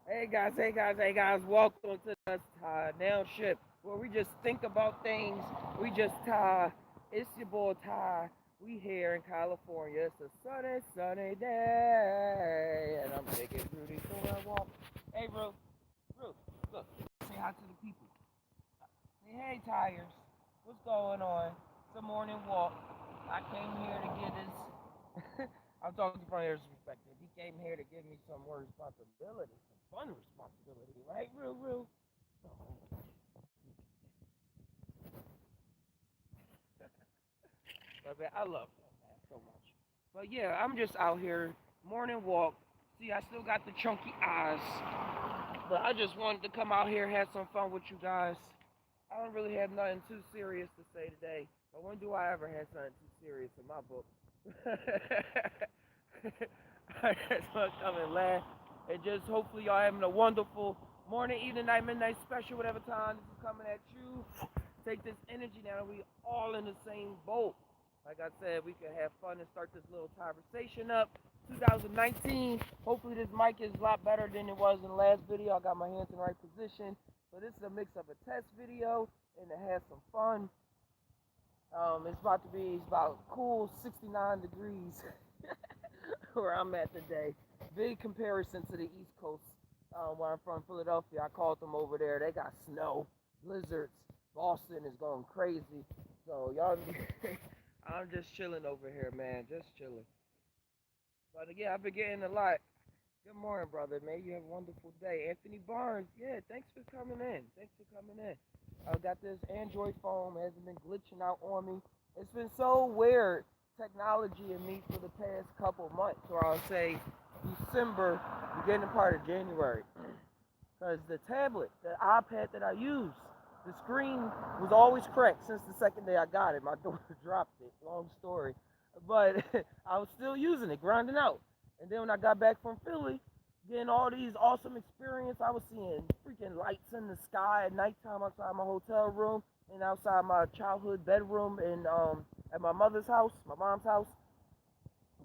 Hey guys, welcome to the Now Ship, where we just think about things. We just tie. It's your boy Ty. We here in California. It's a sunny day, and I'm taking Rudy for a walk. Hey, Ruth, look, say hi to the people. Say hey, Tai'ers. What's going on? It's a morning walk. I came here to get this. I'm talking from his perspective. He came here to give me some more responsibility, some fun responsibility, right? Real. But man, I love that man so much. But yeah, I'm just out here morning walk. See, I still got the chunky eyes, but I just wanted to come out here, have some fun with you guys. I don't really have nothing too serious to say today. But when do I ever have something too serious in my book? I just want to come and laugh. And just hopefully y'all having a wonderful morning, evening, night, midnight special, whatever time this is coming at you. Take this energy now. We all in the same boat. Like I said, we can have fun and start this little conversation up. 2019. Hopefully this mic is a lot better than it was in the last video. I got my hands in the right position. So this is a mix of a test video and it has some fun. It's about cool 69 degrees where I'm at today. Big comparison to the East Coast. Where I'm from, Philadelphia. I called them over there. They got snow, blizzards. Boston is going crazy. So y'all, I'm just chilling over here, man. Just chilling. But yeah, I've been getting a lot. Good morning, brother. Man, you have a wonderful day. Anthony Barnes, yeah, thanks for coming in. Thanks for coming in. I got this Android phone. It hasn't been glitching out on me. It's been so weird, technology in me for the past couple months, or I'll say December, beginning part of January. Because the tablet, the iPad that I use, the screen was always cracked since the second day I got it. My daughter dropped it. Long story. But I was still using it, grinding out. And then when I got back from Philly, getting all these awesome experience, I was seeing freaking lights in the sky at nighttime outside my hotel room and outside my childhood bedroom and at my mother's house, my mom's house.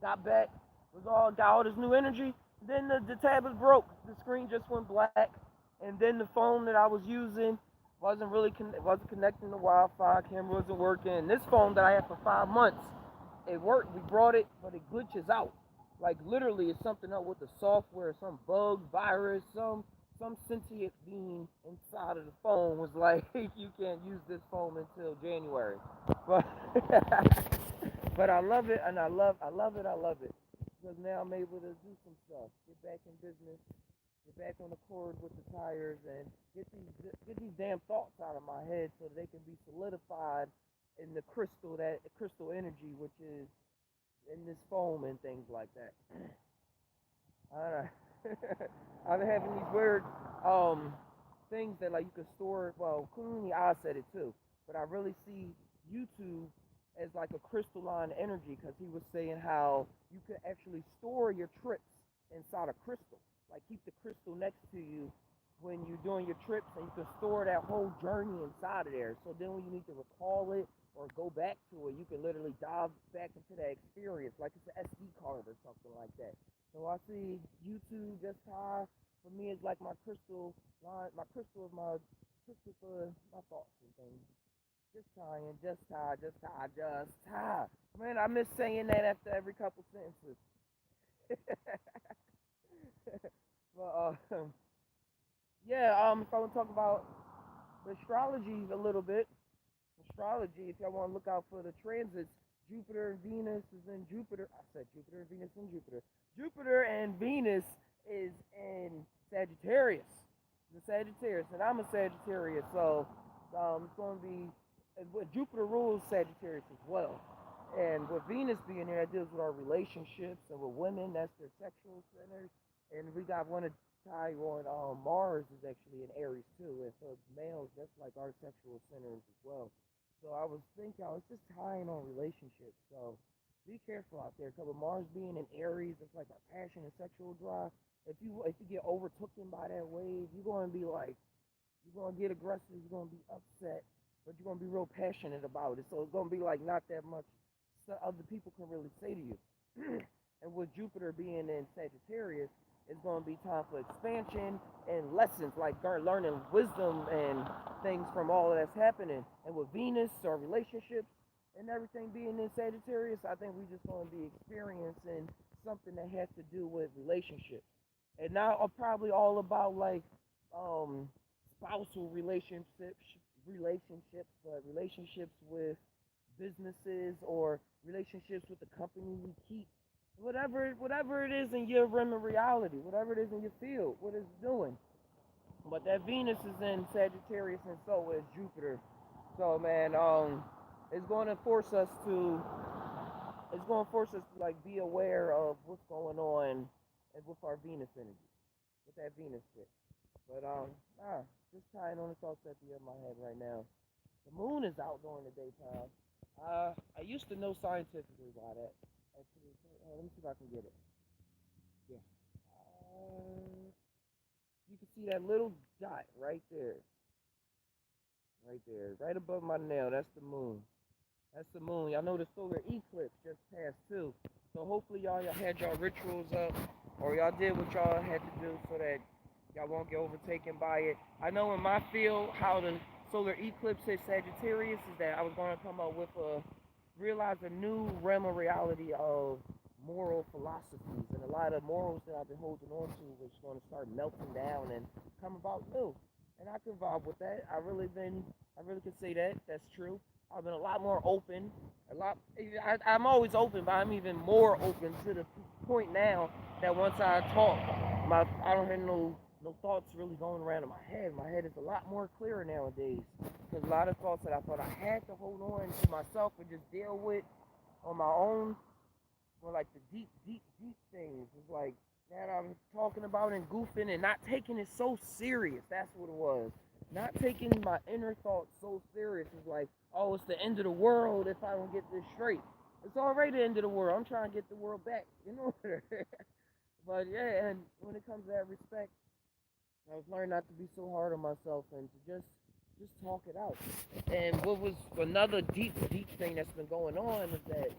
Got back, got all this new energy. Then the tablet broke. The screen just went black, and then the phone that I was using wasn't connecting to Wi-Fi. Camera wasn't working. And this phone that I had for 5 months, it worked. We brought it, but it glitches out. Like literally, it's something up with the software, some bug, virus, some sentient being inside of the phone was like, you can't use this phone until January. But but I love it, and I love it. Because now I'm able to do some stuff, get back in business, get back on the cord with the Tai'ers, and get these damn thoughts out of my head so that they can be solidified in the crystal energy, which is in this foam and things like that. I I've been having these weird things that like you can store. Well, Kundalini I said it too, but I really see YouTube as like a crystalline energy because he was saying how you can actually store your trips inside a crystal. Like keep the crystal next to you when you're doing your trips, and you can store that whole journey inside of there. So then when you need to recall it or go back to it, you can literally dive back into that experience like it's an SD card or something like that. So I see YouTube just how for me it's like my crystal line, my crystal of my crystal for my thoughts and things. Just tying, just tie, just tie, just tie. Man, I miss saying that after every couple sentences. well, yeah, if I want to talk about the astrology a little bit, astrology, if y'all want to look out for the transits, Jupiter and Venus is in Jupiter. I said Jupiter and Venus in Jupiter. Jupiter and Venus is in Sagittarius. The Sagittarius, and I'm a Sagittarius, so it's going to be. Jupiter rules Sagittarius as well. And with Venus being there, that deals with our relationships, and with women, that's their sexual centers. And we got one of Taiwan, Mars is actually in Aries too, and so males, that's like our sexual centers as well. So I was thinking, I was just tying on relationships. So be careful out there, because with Mars being in Aries, it's like a passion and sexual drive. If you get overtaken by that wave, you're going to be like, you're going to get aggressive, you're going to be upset, but you're going to be real passionate about it. So it's going to be like not that much other people can really say to you. And with Jupiter being in Sagittarius, It's going to be time for expansion and lessons, like learning wisdom and things from all of that's happening. And with Venus, our relationships and everything being in Sagittarius, I think we're just going to be experiencing something that has to do with relationships. And now probably all about like um, spousal relationships, but relationships with businesses or relationships with the company we keep. Whatever it is in your realm of reality, whatever it is in your field, what it's doing. But that Venus is in Sagittarius and so is Jupiter. So man, it's going to force us to like be aware of what's going on and with our Venus energy, with that Venus shit. But just tying on the thoughts at the end of my head right now. The moon is out during the daytime. I used to know scientifically why that. Actually, let me see if I can get it. Yeah. You can see that little dot right there, right above my nail. That's the moon. That's the moon. Y'all know the solar eclipse just passed too. So hopefully y'all had y'all rituals up, or y'all did what y'all had to do so that y'all won't get overtaken by it. I know in my field how the solar eclipse hit Sagittarius is that I was going to come up with realize a new realm of reality of moral philosophies, and a lot of morals that I've been holding on to was going to start melting down and come about new. And I can vibe with that. I really can say that that's true. I've been a lot more open. I'm always open, but I'm even more open to the point now that once I talk, I don't have no thoughts really going around in my head. My head is a lot more clearer nowadays. Because a lot of thoughts that I thought I had to hold on to myself and just deal with on my own were like the deep things. It's like that I'm talking about and goofing and not taking it so serious. That's what it was. Not taking my inner thoughts so serious. It's like, oh, it's the end of the world if I don't get this straight. It's already the end of the world. I'm trying to get the world back in order. But yeah, and when it comes to that respect, I was learning not to be so hard on myself and to just talk it out. And what was another deep thing that's been going on is that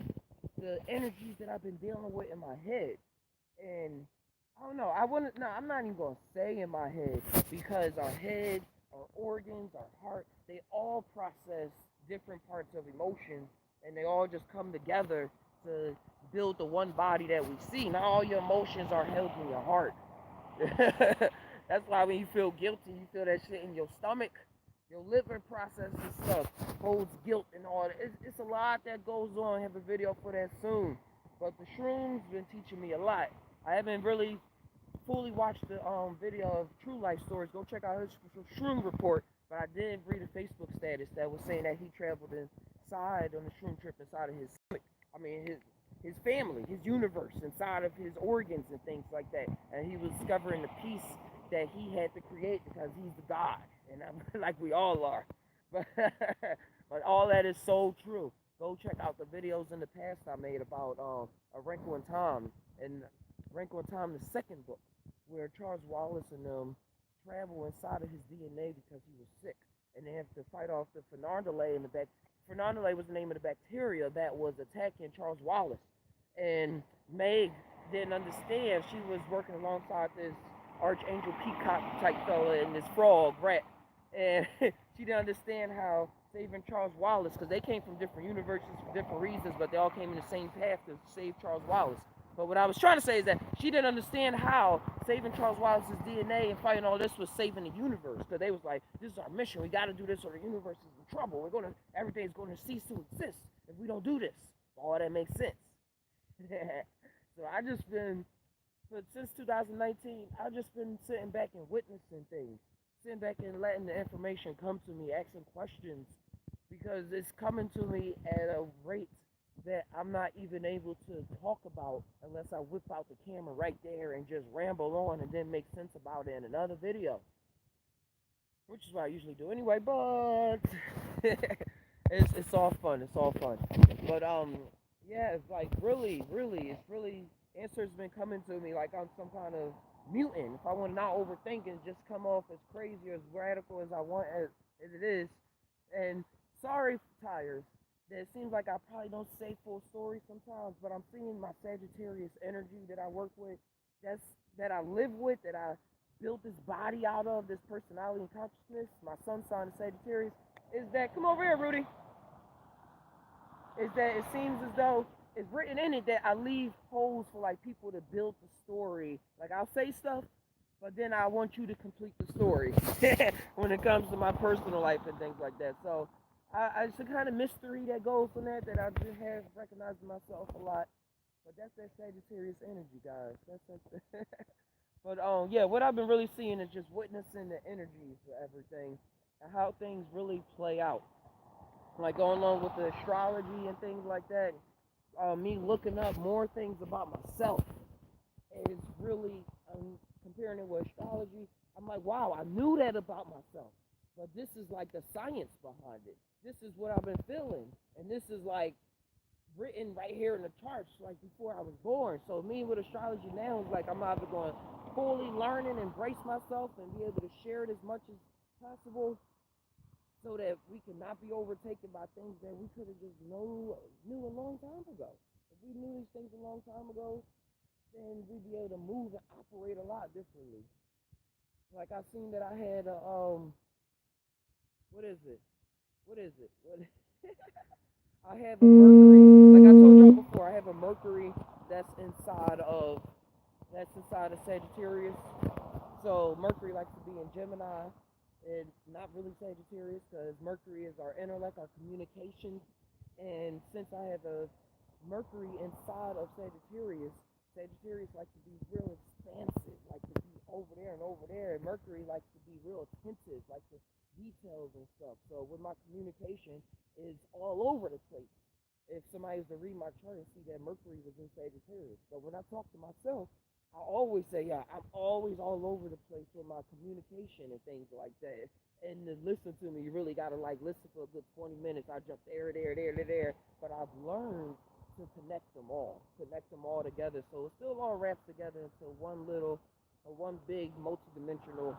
the energies that I've been dealing with in my head, and I don't know, I'm not even gonna say in my head, because our head, our organs, our heart, they all process different parts of emotion, and they all just come together to build the one body that we see. Not all your emotions are held in your heart. That's why when you feel guilty, you feel that shit in your stomach. Your liver processes stuff, holds guilt and all that. It's a lot that goes on. I have a video for that soon. But the shrooms been teaching me a lot. I haven't really fully watched the video of True Life Stories. Go check out his shroom report. But I did read a Facebook status that was saying that he traveled inside on the shroom trip inside of his stomach. I mean his family, his universe, inside of his organs and things like that. And he was discovering the peace that he had to create because he's the God. And I'm like we all are. But but all that is so true. Go check out the videos in the past I made about A Wrinkle in Time, and Wrinkle in Time, the second book, where Charles Wallace and them travel inside of his DNA because he was sick, and they have to fight off the Fernandale and the Fernandale was the name of the bacteria that was attacking Charles Wallace, and Meg didn't understand. She was working alongside this Archangel Peacock type fella and this frog rat, and she didn't understand how saving Charles Wallace, because they came from different universes for different reasons, but they all came in the same path to save Charles Wallace. But what I was trying to say is that she didn't understand how saving Charles Wallace's DNA and fighting all this was saving the universe. Because they was like, this is our mission. We got to do this or the universe is in trouble. Everything's going to cease to exist if we don't do this. All that makes sense. So I just been, but since 2019, I've just been sitting back and witnessing things. Sitting back and letting the information come to me, asking questions, because it's coming to me at a rate that I'm not even able to talk about unless I whip out the camera right there and just ramble on and then make sense about it in another video, which is what I usually do anyway. But it's all fun. It's all fun. But yeah, it's like really, answers been coming to me like I'm some kind of mutant. If I want to not overthink and just come off as crazy or as radical as I want as it is. And sorry, Tai'ers, that it seems like I probably don't say full stories sometimes, but I'm seeing my Sagittarius energy that I work with. That's that I live with, that I built this body out of, this personality and consciousness, my sun sign is Sagittarius, is that, come over here, Rudy, is that it seems as though it's written in it that I leave holes for like people to build the story. Like I'll say stuff, but then I want you to complete the story when it comes to my personal life and things like that. So it's a kind of mystery that goes from that I just have recognized in myself a lot. But that's that Sagittarius energy, guys. That's but yeah, what I've been really seeing is just witnessing the energies of everything and how things really play out. Like going along with the astrology and things like that. Me looking up more things about myself is really comparing it with astrology. I'm like, wow, I knew that about myself, but this is like the science behind it. This is what I've been feeling, and this is like written right here in the charts, like before I was born. So me with astrology now is like I'm either going to fully learn and embrace myself and be able to share it as much as possible, so that we cannot be overtaken by things that we could have just knew a long time ago. If we knew these things a long time ago, then we'd be able to move and operate a lot differently. Like I seen that I had a what is it? What is it? What? I have a Mercury. Like I told y'all before, I have a Mercury that's inside of Sagittarius. So Mercury likes to be in Gemini, and not really Sagittarius, because Mercury is our intellect, our communication. And since I have a Mercury inside of Sagittarius, Sagittarius likes to be real expansive, like to be over there and over there. And Mercury likes to be real attentive, like the details and stuff. So with my communication is all over the place. If somebody was to read my chart and see that Mercury was in Sagittarius. But when I talk to myself, I always say, yeah, I'm always all over the place with my communication and things like that. And to listen to me, you really got to like listen for a good 20 minutes. I jump there. But I've learned to connect them all together. So it still all wraps together into one big multi-dimensional,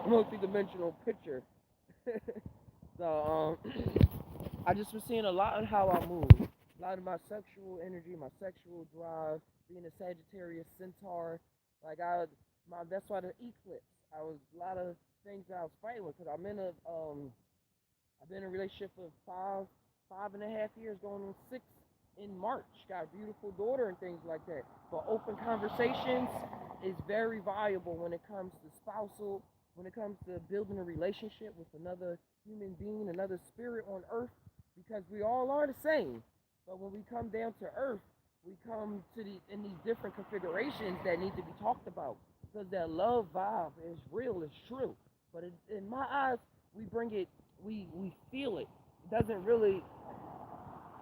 multi-dimensional picture. So I just was seeing a lot of how I move, a lot of my sexual energy, my sexual drive, being a Sagittarius centaur. Like that's why the eclipse. I was a lot of things that I was fighting with, because I've been in a relationship for 5.5 years, going on 6 in March. Got a beautiful daughter and things like that. But open conversations is very valuable when it comes to spousal, when it comes to building a relationship with another human being, another spirit on earth, because we all are the same. But when we come down to earth, we come to in these different configurations that need to be talked about, because that love vibe is real, it's true. But in my eyes, we bring it, we feel it. It doesn't really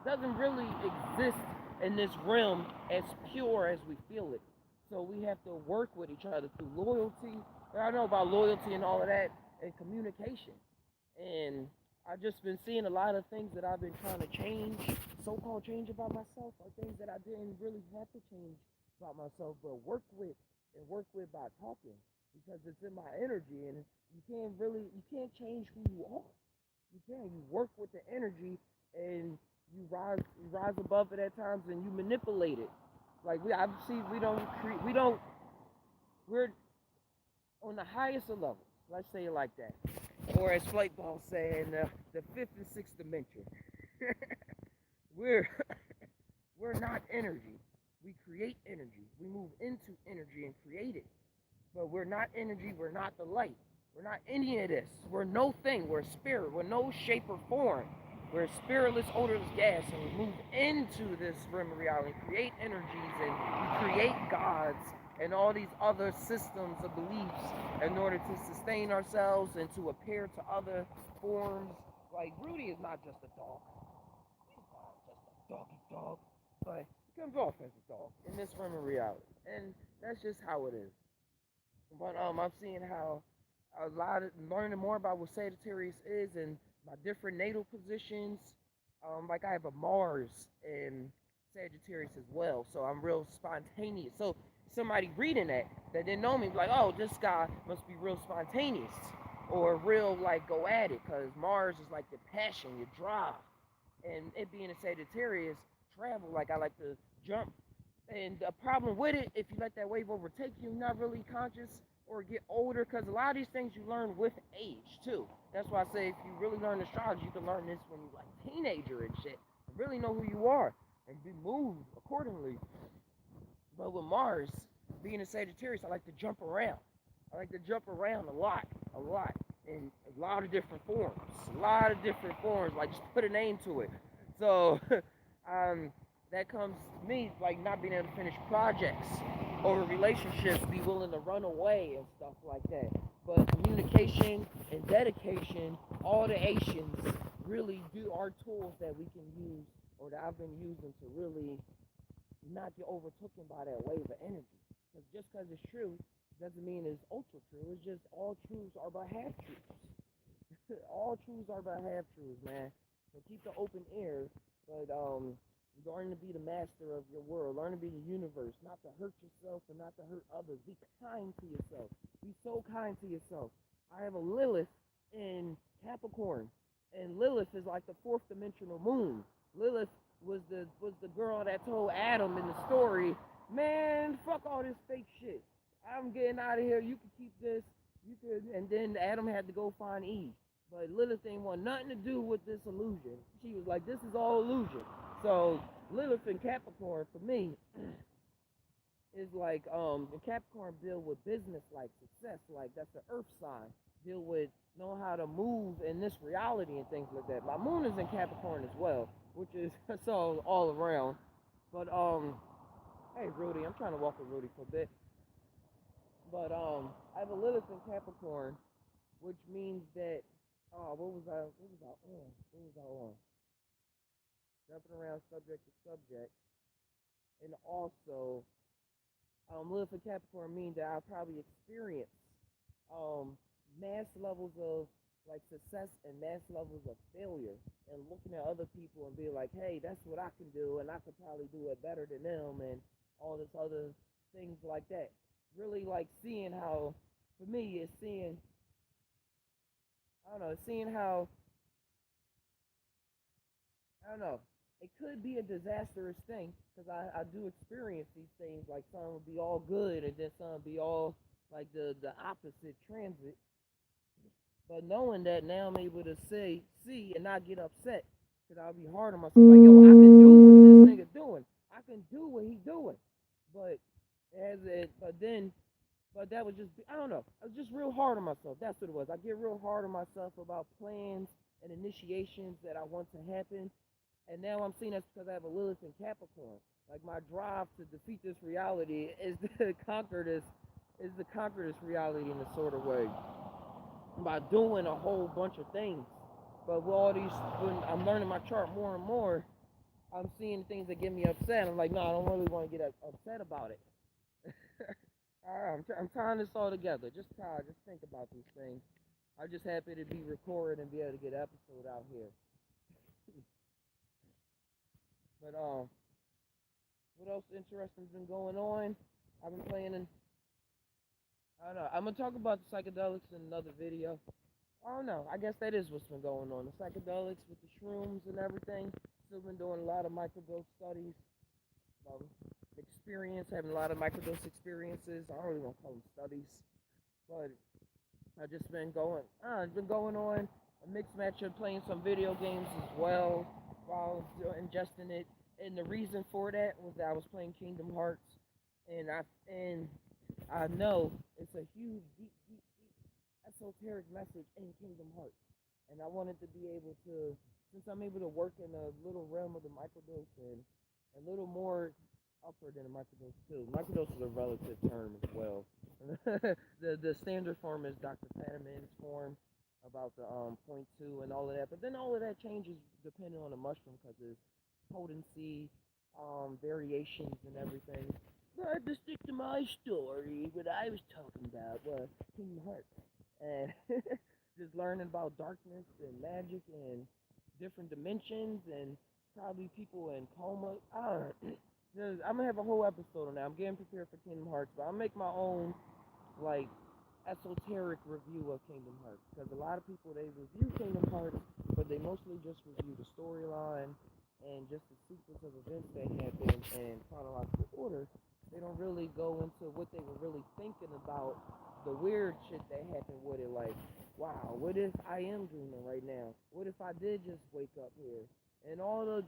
exist in this realm as pure as we feel it. So we have to work with each other through loyalty. I know about loyalty and all of that, and communication. And I've just been seeing a lot of things that I've been trying to change, so-called change about myself, or things that I didn't really have to change about myself, but work with by talking, because it's in my energy, and you can't change who you are. You work with the energy, and you rise above it at times, and you manipulate it. Like we're on the highest of levels. Let's say it like that. Or as Flight Ball saying, the fifth and sixth dimension. we're we're not energy. We create energy. We move into energy and create it. But we're not energy. We're not the light. We're not any of this. We're no thing. We're spirit. We're no shape or form. We're spiritless, odorless gas, and we move into this realm of reality, create energies, and we create gods and all these other systems of beliefs in order to sustain ourselves and to appear to other forms. Like Rudy is not just a dog. He's not just a doggy dog, but he comes off as a dog in this realm of reality, and that's just how it is. But I'm seeing how a lot of learning more about what Sagittarius is and my different natal positions. Like I have a Mars in Sagittarius as well, so I'm real spontaneous. So somebody reading that didn't know me, like, oh, this guy must be real spontaneous or real like go at it, because Mars is like your passion, your drive, and it being a Sagittarius, travel. Like I like to jump And the problem with it, if you let that wave overtake you, you're not really conscious or get older, because a lot of these things you learn with age too. That's why I say if you really learn astrology, you can learn this when you're like teenager and shit, and really know who you are and be moved accordingly. But with Mars being a Sagittarius, I like to jump around. I like to jump around a lot, in a lot of different forms, a lot of different forms. Like just put a name to it. So, um, that comes to me like not being able to finish projects or relationships, be willing to run away and stuff like that. But communication and dedication, all the Asians really do are tools that we can use or that I've been using to really not get overtaken by that wave of energy. Because just because it's true doesn't mean it's ultra true. It's just all truths are by half truths. All truths are by half truths, man. So keep the open ear, but learn to be the master of your world. Learn to be the universe, not to hurt yourself and not to hurt others. Be kind to yourself. Be so kind to yourself. I have a Lilith in Capricorn, and Lilith is like the fourth dimensional moon. Lilith was the girl that told Adam in the story, man, fuck all this fake shit. I'm getting out of here. You can keep this. You could, and then Adam had to go find Eve. But Lilith didn't want nothing to do with this illusion. She was like, this is all illusion. So Lilith in Capricorn for me is like the Capricorn deal with business, like success, like that's the earth sign. Deal with know how to move in this reality and things like that. My moon is in Capricorn as well, which is so all around. But hey Rudy, I'm trying to walk with Rudy for a bit. But I have a Lilith in Capricorn, which means that What was I on? Jumping around subject to subject. And also Lilith in Capricorn means that I'll probably experience um mass levels of like success and mass levels of failure, and looking at other people and be like, hey, that's what I can do and I could probably do it better than them and all this other things like that. Really like seeing how, for me, it's seeing, I don't know, seeing how, I don't know, it could be a disastrous thing because I do experience these things, like some will be all good and then some will be all like the opposite transit. But knowing that now I'm able to see and not get upset, because I'll be hard on myself. Like, yo, I can do what this nigga doing. I can do what he doing. But as it, but that was just, I don't know. I was just real hard on myself. That's what it was. I get real hard on myself about plans and initiations that I want to happen. And now I'm seeing that's because I have a Lilith in Capricorn. Like my drive to defeat this reality is to conquer this, is to conquer this reality in a sort of way by doing a whole bunch of things. But with all these, when I'm learning my chart more and more, I'm seeing things that get me upset. I'm like, no, I don't really want to get upset about it. I'm tying this all together. Just tired. Just think about these things. I'm just happy to be recorded and be able to get an episode out here. But what else interesting's been going on? I've been playing in. I don't know. I'm gonna talk about the psychedelics in another video. I don't know. I guess that is what's been going on. The psychedelics with the shrooms and everything. Still been doing a lot of microdose studies. Um, experience, having a lot of microdose experiences. I don't really want to call them studies, but I just been going. It's been going on a mixed match of playing some video games as well while ingesting it. And the reason for that was that I was playing Kingdom Hearts, and I know it's a huge, deep, deep, deep esoteric message in Kingdom Hearts, and I wanted to be able to, since I'm able to work in a little realm of the microdose and a little more upper than a microdose too. Microdose is a relative term as well. The standard form is Dr. Patterman's form about the point two and all of that, but then all of that changes depending on the mushroom because there's potency, variations and everything. But to stick to my story, what I was talking about was Kingdom Hearts and just learning about darkness and magic and different dimensions and probably people in coma. I'm gonna have a whole episode on that. I'm getting prepared for Kingdom Hearts, but I'll make my own like esoteric review of Kingdom Hearts because a lot of people they review Kingdom Hearts, but they mostly just review the storyline and just the sequence of events that happen in chronological order, they don't really go into what they were really thinking about the weird shit that happened with it. Like, wow, what if I am dreaming right now? What if I did just wake up here? And all the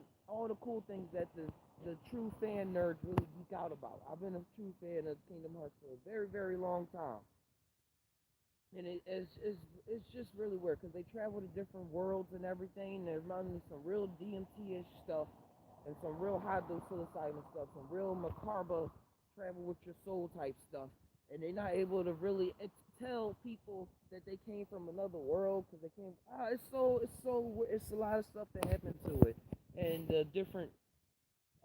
cool things that the true fan nerds really geek out about. I've been a true fan of Kingdom Hearts for a very, very long time. And it's just really weird because they travel to different worlds and everything. There's reminding me some real DMT-ish stuff and some real high dose psilocybin stuff, some real macabre travel with your soul type stuff. And they're not able to really tell people that they came from another world because they came. It's a lot of stuff that happened to it, and the different.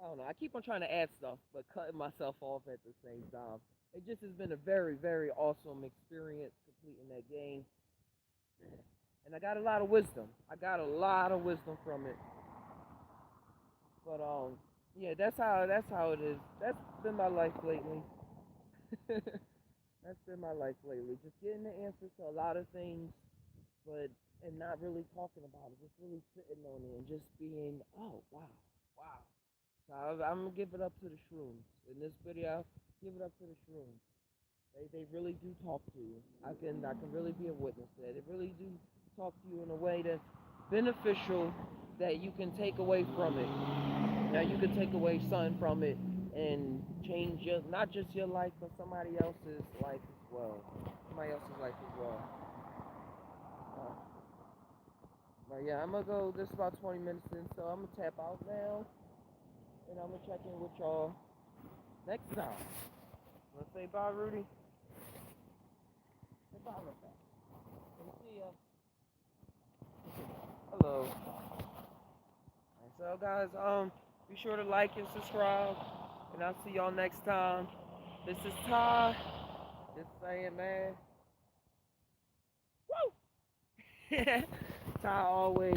I don't know. I keep on trying to add stuff, but cutting myself off at the same time. It just has been a very, very awesome experience completing that game. And I got a lot of wisdom. I got a lot of wisdom from it. But yeah, that's how it is. That's been my life lately. That's been my life lately. Just getting the answers to a lot of things, but and not really talking about it. Just really sitting on it and just being, oh wow, wow. So I'm gonna give it up to the shrooms in this video. Give it up to the shrooms. They really do talk to you. I can really be a witness to that. They really do talk to you in a way that's beneficial that you can take away from it. Now you can take away something from it and change your not just your life but somebody else's life as well. Somebody else's life as well. Uh, but yeah, I'm gonna go. This is about 20 minutes in, so I'm gonna tap out now, and I'm gonna check in with y'all next time. Wanna say bye, Rudy? Say bye real fast. Let me see ya. Hello. Alright, so guys, be sure to like and subscribe, and I'll see y'all next time. This is Ty. Just saying, man. Woo! Ty always.